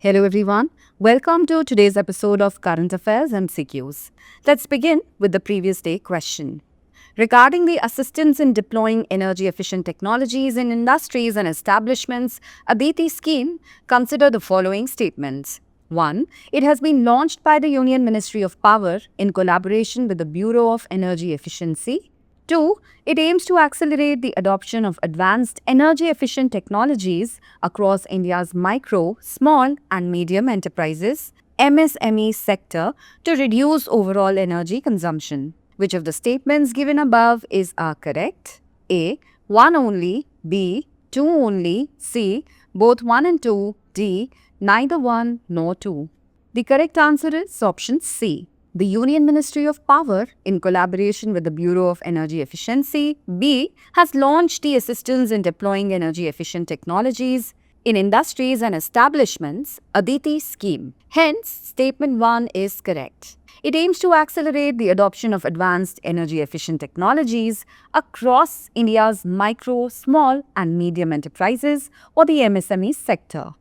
Hello everyone. Welcome to today's episode of Current Affairs MCQs. Let's begin with the previous day question. Regarding the assistance in deploying energy efficient technologies in industries and establishments, Aditi scheme, consider the following statements. 1. It has been launched by the Union Ministry of Power in collaboration with the Bureau of Energy Efficiency. 2. It aims to accelerate the adoption of advanced energy efficient technologies across India's micro, small, and medium enterprises MSME sector to reduce overall energy consumption. Which of the statements given above are correct? A. 1 only. B. 2 only. C. Both 1 and 2. D. Neither 1 nor 2. The correct answer is option C. The Union Ministry of Power, in collaboration with the Bureau of Energy Efficiency, B, has launched the Assistance in Deploying Energy Efficient Technologies in Industries and Establishments, Aditi scheme. Hence, statement 1 is correct. It aims to accelerate the adoption of advanced energy efficient technologies across India's micro, small, and medium enterprises, or the MSME sector.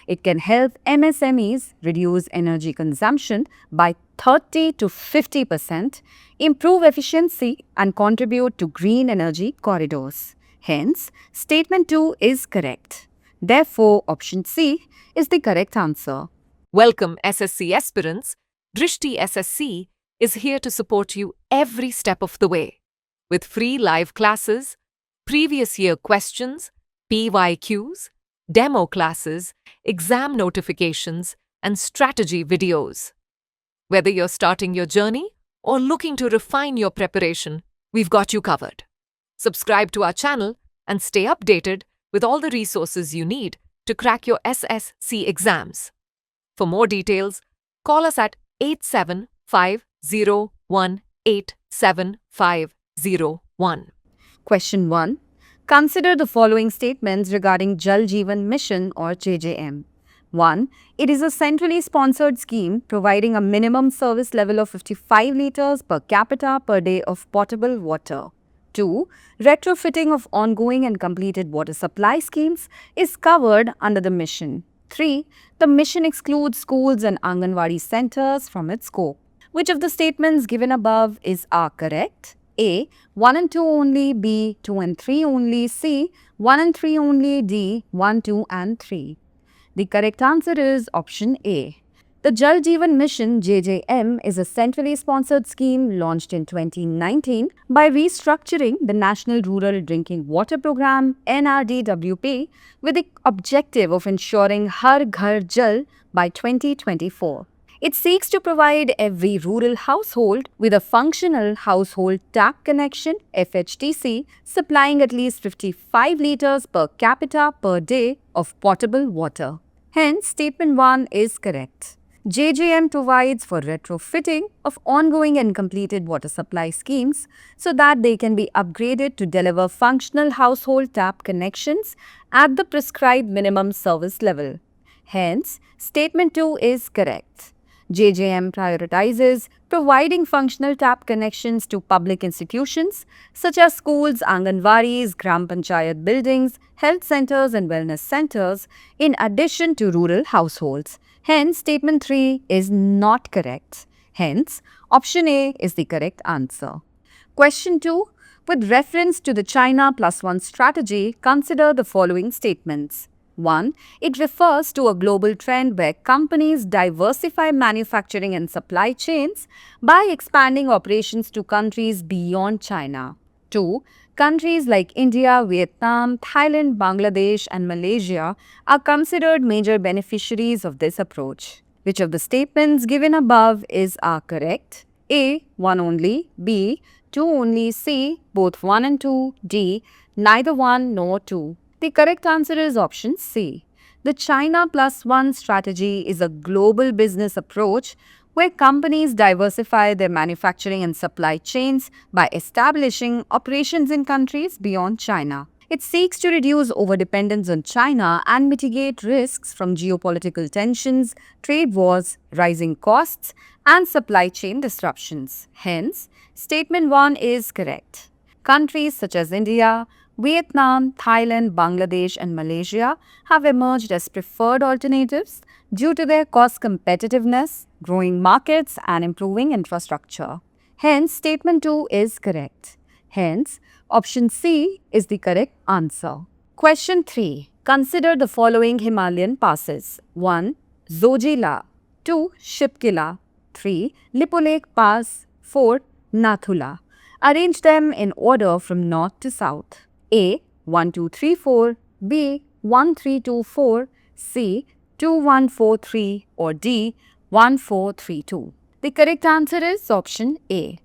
It can help MSMEs reduce energy consumption by 30 to 50%, improve efficiency, and contribute to green energy corridors. Hence, statement 2 is correct. Therefore, option C is the correct answer. Welcome, SSC aspirants. Drishti SSC is here to support you every step of the way with free live classes, previous year questions, PYQs, demo classes, exam notifications, and strategy videos. Whether you're starting your journey or looking to refine your preparation, we've got you covered. Subscribe to our channel and stay updated with all the resources you need to crack your SSC exams. For more details, call us at 8750187501. Question 1. Consider the following statements regarding Jal Jeevan Mission or JJM. 1. It is a centrally sponsored scheme providing a minimum service level of 55 litres per capita per day of potable water. 2. Retrofitting of ongoing and completed water supply schemes is covered under the mission. 3. The mission excludes schools and Anganwadi centers from its scope. Which of the statements given above are correct? A. 1 and 2 only. B. 2 and 3 only. C. 1 and 3 only. D. 1, 2 and 3. The correct answer is option A. The Jal Jeevan Mission JJM is a centrally sponsored scheme launched in 2019 by restructuring the National Rural Drinking Water Program NRDWP with the objective of ensuring Har Ghar Jal by 2024. It seeks to provide every rural household with a functional household tap connection FHTC supplying at least 55 litres per capita per day of potable water. Hence, statement 1 is correct. JJM provides for retrofitting of ongoing and completed water supply schemes so that they can be upgraded to deliver functional household tap connections at the prescribed minimum service level. Hence, statement 2 is correct. JJM prioritizes providing functional tap connections to public institutions such as schools, Anganwadis, Gram Panchayat buildings, health centers and wellness centers in addition to rural households. Hence, statement 3 is not correct. Hence, option A is the correct answer. Question 2. With reference to the China Plus One strategy, consider the following statements. 1. It refers to a global trend where companies diversify manufacturing and supply chains by expanding operations to countries beyond China. 2. Countries like India, Vietnam, Thailand, Bangladesh, and Malaysia are considered major beneficiaries of this approach. Which of the statements given above are correct? A. 1 only. B. 2 only. C. Both 1 and 2. D. Neither 1 nor 2. The correct answer is option C. The China Plus One strategy is a global business approach where companies diversify their manufacturing and supply chains by establishing operations in countries beyond China. It seeks to reduce overdependence on China and mitigate risks from geopolitical tensions, trade wars, rising costs, and supply chain disruptions. Hence, statement 1 is correct. Countries such as India, Vietnam, Thailand, Bangladesh, and Malaysia have emerged as preferred alternatives due to their cost competitiveness, growing markets, and improving infrastructure. Hence, statement 2 is correct. Hence, option C is the correct answer. Question 3. Consider the following Himalayan passes. 1. Zojila. 2. Shipkila. 3. Lipulek Pass. 4. Nathula. Arrange them in order from north to south. A. 1, 2, 3, 4. B. 1, 3, 2, 4. C. 2, 1, 4, 3. Or D. 1, 4, 3, 2. The correct answer is option A.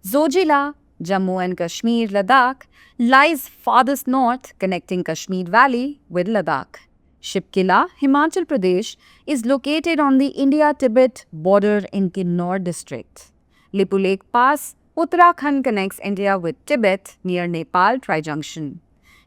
Zojila, Jammu and Kashmir, Ladakh, lies farthest north, connecting Kashmir Valley with Ladakh. Shipkila, Himachal Pradesh, is located on the India-Tibet border in Kinnaur district. Lipulek Pass, Uttarakhand, connects India with Tibet near Nepal Tri-Junction.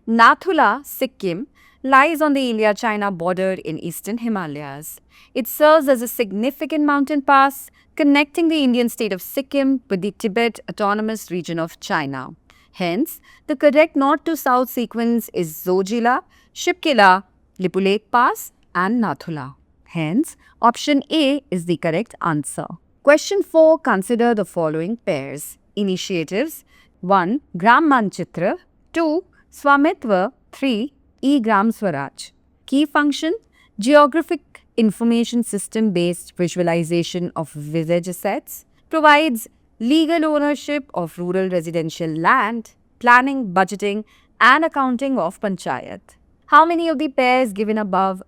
Nathula, Sikkim, lies on the India-China border in eastern Himalayas. It serves as a significant mountain pass connecting the Indian state of Sikkim with the Tibet Autonomous Region of China. Hence, the correct north to south sequence is Zojila, Shipkila, Lipulek Pass, and Nathula. Hence, option A is the correct answer. Question 4. Consider the following pairs. Initiatives. 1. Gram Manchitra. 2. Swamitva. 3. E-Gram Swaraj. Key function. Geographic information system based visualization of village assets. Provides legal ownership of rural residential land, planning, budgeting, and accounting of panchayat. How many of the pairs given above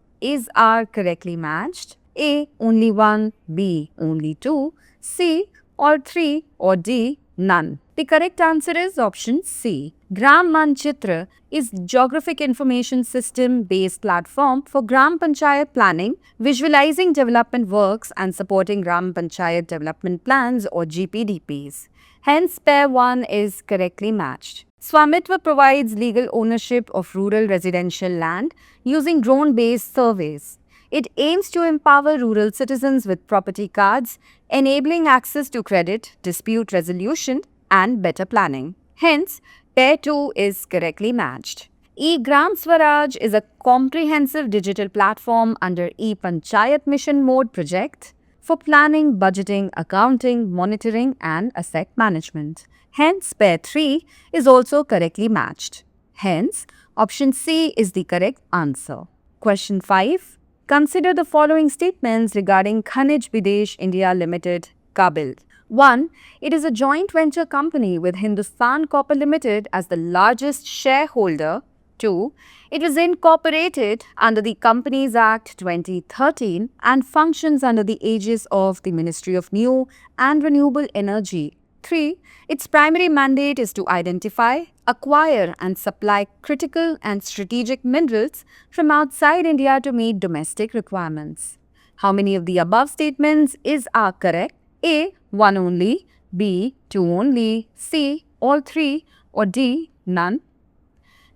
are correctly matched? A. Only 1. B. Only 2. C. All 3. Or D. None. The correct answer is option C. Gram Manchitra is geographic information system based platform for Gram Panchayat planning, visualizing development works and supporting Gram Panchayat development plans or GPDPs. Hence, pair 1 is correctly matched. Swamitva provides legal ownership of rural residential land using drone-based surveys. It aims to empower rural citizens with property cards, enabling access to credit, dispute resolution, and better planning. Hence, pair 2 is correctly matched. E-Gram Swaraj is a comprehensive digital platform under E-Panchayat Mission Mode project for planning, budgeting, accounting, monitoring, and asset management. Hence, pair 3 is also correctly matched. Hence, option C is the correct answer. Question 5. Consider the following statements regarding Khanij Videsh India Limited, Kabil. 1. It is a joint venture company with Hindustan Copper Limited as the largest shareholder. 2. It was incorporated under the Companies Act 2013 and functions under the aegis of the Ministry of New and Renewable Energy. 3. Its primary mandate is to identify, acquire and supply critical and strategic minerals from outside India to meet domestic requirements. How many of the above statements are correct? A. 1 only. B. 2 only. C. All 3. Or D. None.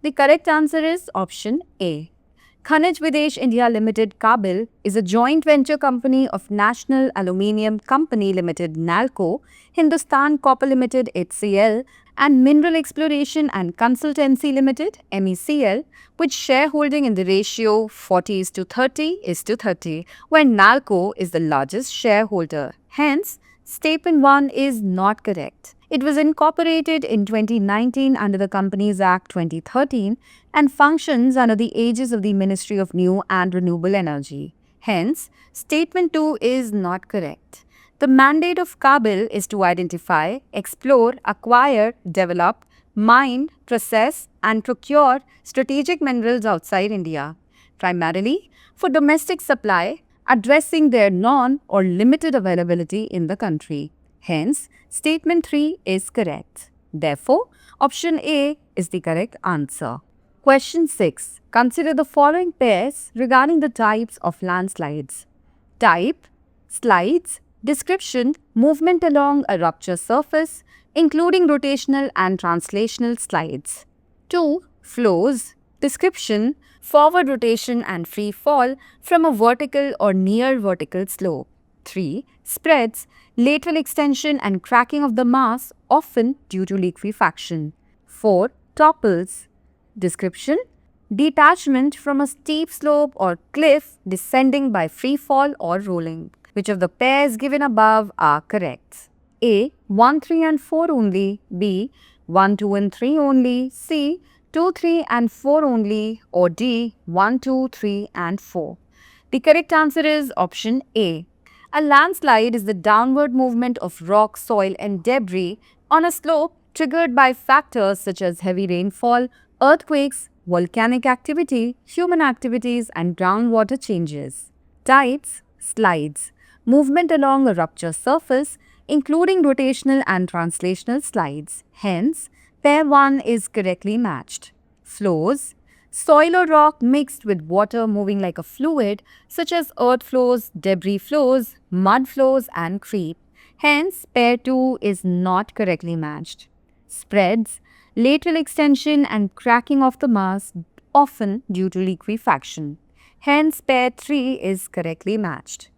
The correct answer is option A. Khanij Videsh India Limited, Kabil, is a joint venture company of National Aluminium Company Limited, NALCO, Hindustan Copper Limited, HCL, and Mineral Exploration and Consultancy Limited, MECL, with shareholding in the ratio 40:30:30, where NALCO is the largest shareholder. Hence, statement 1 is not correct. It was incorporated in 2019 under the Companies Act 2013 and functions under the aegis of the Ministry of New and Renewable Energy. Hence, statement 2 is not correct. The mandate of Kabil is to identify, explore, acquire, develop, mine, process, and procure strategic minerals outside India, primarily for domestic supply, addressing their non or limited availability in the country. Hence, statement 3 is correct. Therefore, option A is the correct answer. Question 6. Consider the following pairs regarding the types of landslides. Type, slides, description, movement along a rupture surface, including rotational and translational slides. 2. Flows, description, forward rotation and free fall from a vertical or near vertical slope. 3. Spreads, lateral extension and cracking of the mass, often due to liquefaction. 4. Topples, Description: detachment from a steep slope or cliff descending by free fall or rolling. Which of the pairs given above are correct? A. 1, 3 and 4 only. B. 1, 2 and 3 only. C. 2, 3 and 4 only. Or D. 1, 2, 3 and 4. The correct answer is option A. A landslide is the downward movement of rock, soil and debris on a slope triggered by factors such as heavy rainfall, earthquakes, volcanic activity, human activities and groundwater changes. Types: slides. Movement along a rupture surface, including rotational and translational slides. Hence, pair 1 is correctly matched. Flows: soil or rock mixed with water moving like a fluid, such as earth flows, debris flows, mud flows, and creep. Hence, pair 2 is not correctly matched. Spreads: lateral extension and cracking of the mass, often due to liquefaction. Hence, pair 3 is correctly matched.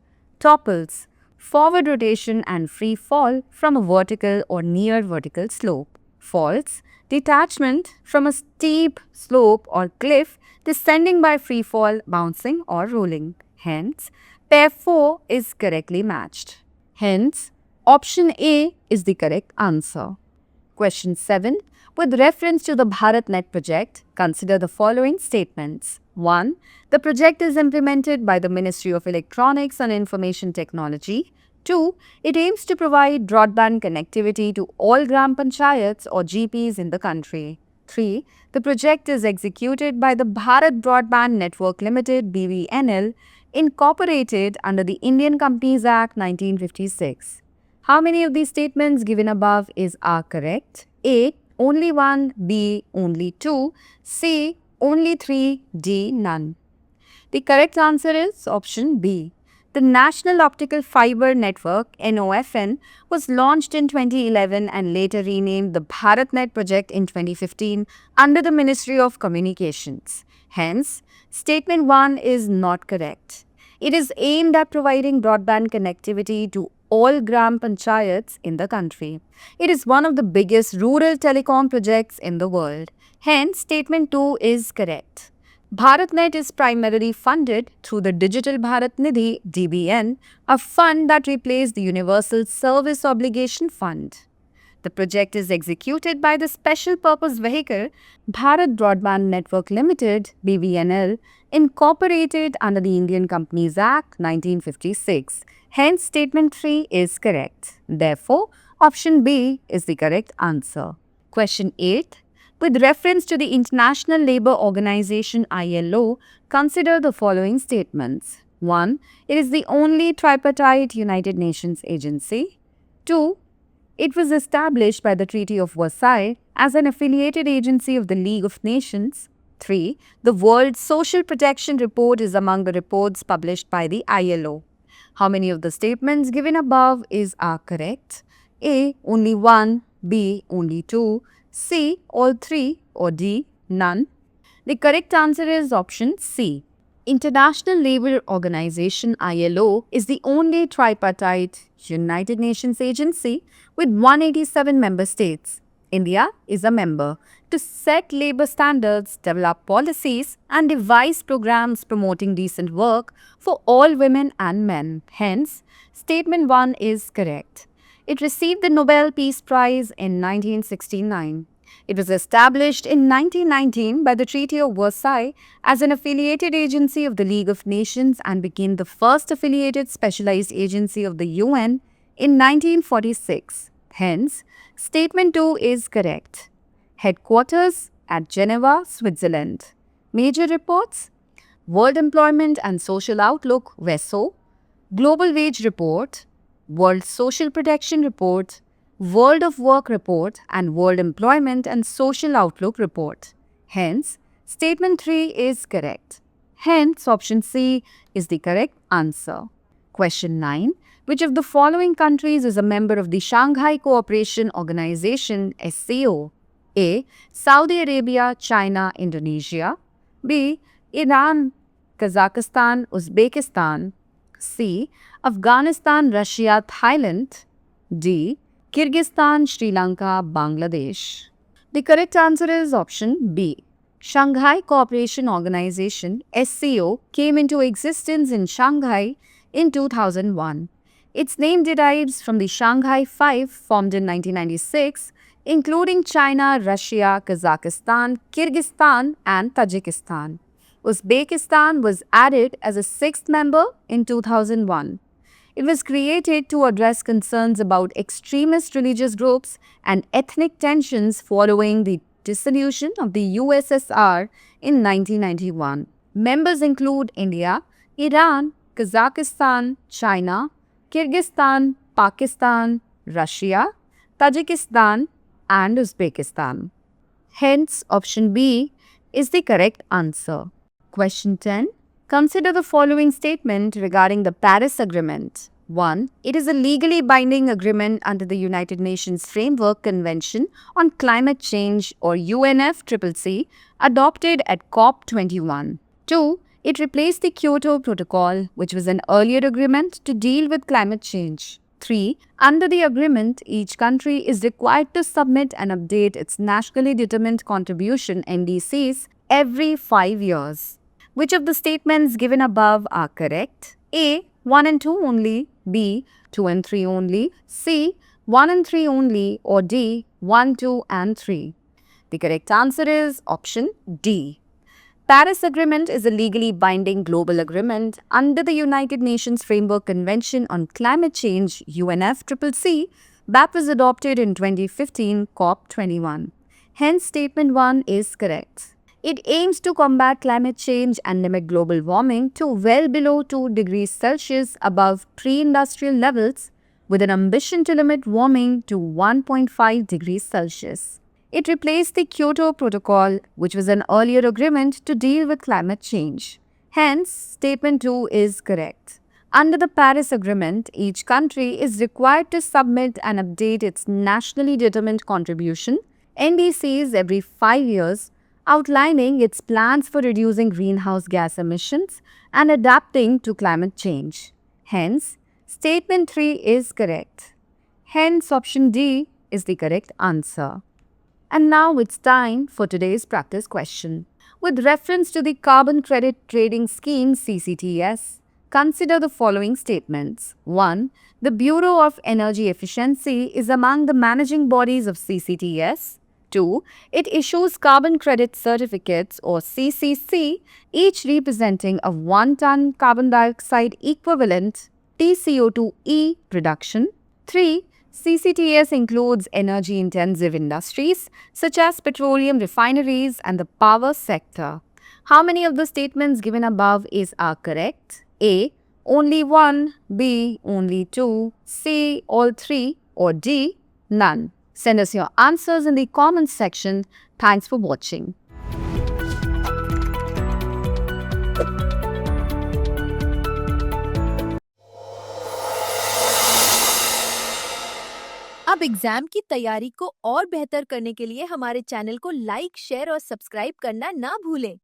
Topples: forward rotation and free fall from a vertical or near vertical slope. Falls: detachment from a steep slope or cliff descending by free fall, bouncing or rolling. Hence, pair 4 is correctly matched. Hence, option A is the correct answer. Question 7. With reference to the BharatNet project, consider the following statements. 1. The project is implemented by the Ministry of Electronics and Information Technology. 2. It aims to provide broadband connectivity to all Gram Panchayats or GPs in the country. 3. The project is executed by the Bharat Broadband Network Limited (BVNL), incorporated under the Indian Companies Act 1956. How many of these statements given above are correct? A. Only 1. B. Only 2. C. Only 3. D. None. The correct answer is option B. The National Optical Fiber Network (NOFN) was launched in 2011 and later renamed the BharatNet project in 2015 under the Ministry of Communications. Hence, statement 1 is not correct. It is aimed at providing broadband connectivity to all Gram Panchayats in the country. It is one of the biggest rural telecom projects in the world. Hence, statement 2 is correct. BharatNet is primarily funded through the Digital Bharat Nidhi (DBN), a fund that replaced the Universal Service Obligation Fund. The project is executed by the Special Purpose Vehicle Bharat Broadband Network Limited (BVNL), incorporated under the Indian Companies Act 1956. Hence, statement 3 is correct. Therefore, option B is the correct answer. Question 8. With reference to the International Labour Organization (ILO), consider the following statements. 1. It is the only tripartite United Nations agency. 2. It was established by the Treaty of Versailles as an affiliated agency of the League of Nations. 3. The World Social Protection Report is among the reports published by the ILO. How many of the statements given above are correct? A. Only 1. B. Only 2. C. All 3. Or D. None. The correct answer is option C. International Labour Organization (ILO) is the only tripartite United Nations agency with 187 member states. India is a member to set labour standards, develop policies, and devise programs promoting decent work for all women and men. Hence, statement 1 is correct. It received the Nobel Peace Prize in 1969. It was established in 1919 by the Treaty of Versailles as an affiliated agency of the League of Nations and became the first affiliated specialized agency of the UN in 1946. Hence, statement 2 is correct. Headquarters at Geneva, Switzerland. Major reports: World Employment and Social Outlook (WESO), Global Wage Report, World Social Protection Report, World of Work Report, and World Employment and Social Outlook Report. Hence, statement 3 is correct. Hence, option C is the correct answer. Question 9. Which of the following countries is a member of the Shanghai Cooperation Organization (SCO? A. Saudi Arabia, China, Indonesia. B. Iran, Kazakhstan, Uzbekistan. C. Afghanistan, Russia, Thailand. D. Kyrgyzstan, Sri Lanka, Bangladesh. The correct answer is option B. Shanghai Cooperation Organization (SCO) came into existence in Shanghai in 2001. Its name derives from the Shanghai Five formed in 1996, including China, Russia, Kazakhstan, Kyrgyzstan, and Tajikistan. Uzbekistan was added as a sixth member in 2001. It was created to address concerns about extremist religious groups and ethnic tensions following the dissolution of the USSR in 1991. Members include India, Iran, Kazakhstan, China, Kyrgyzstan, Pakistan, Russia, Tajikistan, and Uzbekistan. Hence, option B is the correct answer. Question 10. Consider the following statement regarding the Paris Agreement. 1. It is a legally binding agreement under the United Nations Framework Convention on Climate Change or UNFCCC adopted at COP21. 2. It replaced the Kyoto Protocol, which was an earlier agreement to deal with climate change. 3. Under the agreement, each country is required to submit and update its nationally determined contribution (NDCs) every 5 years. Which of the statements given above are correct? A. 1 and 2 only. B. 2 and 3 only. C. 1 and 3 only. Or D. 1, 2 and 3. The correct answer is option D. Paris Agreement is a legally binding global agreement under the United Nations Framework Convention on Climate Change (UNFCCC) that was adopted in 2015 COP21. Hence, statement 1 is correct. It aims to combat climate change and limit global warming to well below 2 degrees Celsius above pre-industrial levels, with an ambition to limit warming to 1.5 degrees Celsius. It replaced the Kyoto Protocol, which was an earlier agreement to deal with climate change. Hence, statement 2 is correct. Under the Paris Agreement, each country is required to submit and update its nationally determined contribution (NDCs) every 5 years, outlining its plans for reducing greenhouse gas emissions and adapting to climate change. Hence, statement 3 is correct. Hence, option D is the correct answer. And now it's time for today's practice question. With reference to the Carbon Credit Trading Scheme (CCTS), consider the following statements. 1. The Bureau of Energy Efficiency is among the managing bodies of CCTS. 2. It issues carbon credit certificates or CCC, each representing a 1 ton carbon dioxide equivalent (TCO2e) reduction. 3. CCTS includes energy-intensive industries such as petroleum refineries and the power sector. How many of the statements given above are correct? A. Only 1. B. Only 2. C. All 3. Or D. None. Send us your answers in the comments section. Thanks for watching. अब exam की तैयारी को और बेहतर करने के लिए हमारे चैनल को लाइक, शेयर और सब्सक्राइब करना ना भूलें।